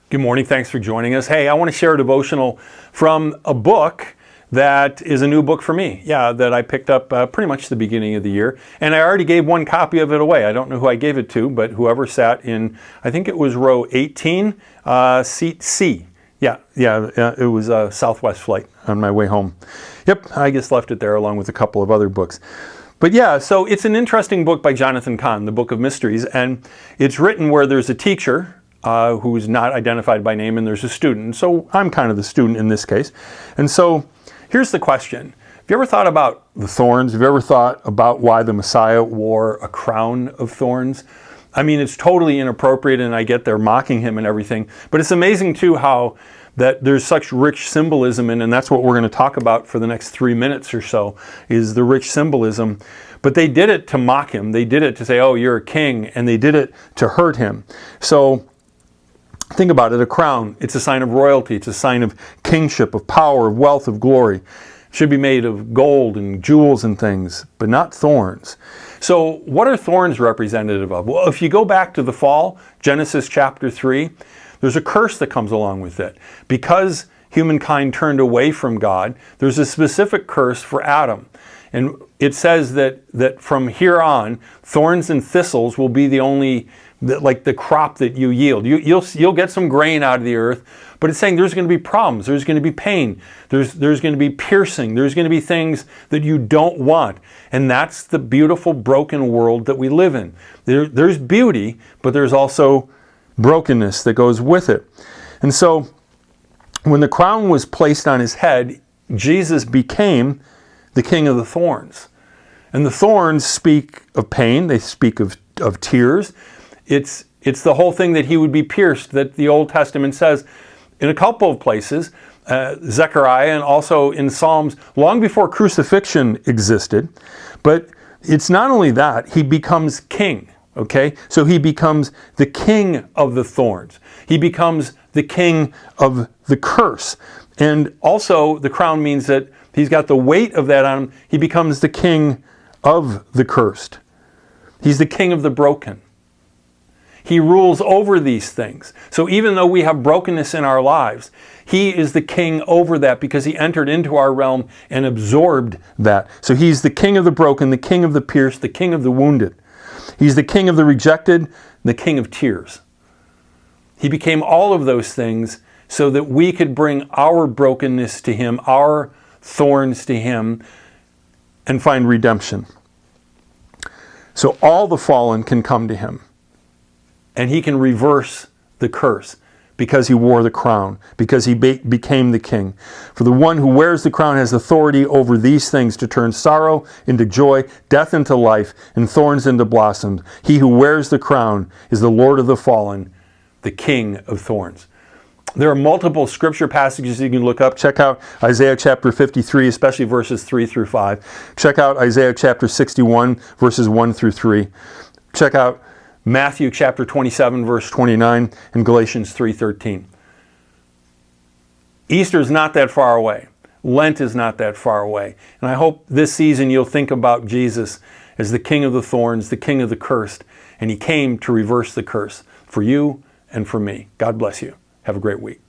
Good morning. Thanks for joining us. Hey, I want to share a devotional from a book that is a new book for me. That I picked up pretty much the beginning of the year. And I already gave one copy of it away. I don't know who I gave it to, but whoever sat in, I think it was row 18, seat C. It was a Southwest flight on my way home. Yep, I just left it there along with a couple of other books. But so it's an interesting book by Jonathan Cahn, The Book of Mysteries. And it's written where there's a teacher who's not identified by name, and there's a student. So I'm kind of the student in this case. And so here's the question. Have you ever thought about the thorns? Have you ever thought about why the Messiah wore a crown of thorns? I mean, it's totally inappropriate, and I get they're mocking him and everything. But it's amazing, too, how that there's such rich symbolism in, and that's what we're going to talk about for the next 3 minutes or so, is the rich symbolism. But they did it to mock him. They did it to say, oh, you're a king, and they did it to hurt him. So think about it, a crown, it's a sign of royalty, it's a sign of kingship, of power, of wealth, of glory. It should be made of gold and jewels and things, but not thorns. So what are thorns representative of? Well, if you go back to the fall, Genesis chapter 3, there's a curse that comes along with it. Because humankind turned away from God, there's a specific curse for Adam. And it says that from here on, thorns and thistles will be the only like the crop that you yield. You'll get some grain out of the earth, but it's saying there's going to be problems, there's going to be pain, there's going to be piercing, there's going to be things that you don't want. And that's the beautiful broken world that we live in. There's beauty, but there's also brokenness that goes with it. And so when the crown was placed on his head, Jesus became the king of the thorns. And the thorns speak of pain, they speak of tears. It's the whole thing that he would be pierced, that the Old Testament says in a couple of places, Zechariah and also in Psalms, long before crucifixion existed. But it's not only that, he becomes king, okay? So he becomes the king of the thorns. He becomes the king of the curse. And also the crown means that he's got the weight of that on him. He becomes the king of the cursed. He's the king of the broken. He rules over these things. So even though we have brokenness in our lives, he is the king over that because he entered into our realm and absorbed that. So he's the king of the broken, the king of the pierced, the king of the wounded. He's the king of the rejected, the king of tears. He became all of those things so that we could bring our brokenness to him, our thorns to him, and find redemption. So all the fallen can come to him. And he can reverse the curse because he wore the crown, because he became the king. For the one who wears the crown has authority over these things to turn sorrow into joy, death into life, and thorns into blossoms. He who wears the crown is the Lord of the fallen, the King of thorns. There are multiple scripture passages you can look up. Check out Isaiah chapter 53, especially verses 3 through 5. Check out Isaiah chapter 61, verses 1 through 3. Check out Matthew chapter 27, verse 29, and Galatians 3:13. Easter is not that far away. Lent is not that far away. And I hope this season you'll think about Jesus as the king of the thorns, the king of the cursed, and he came to reverse the curse for you and for me. God bless you. Have a great week.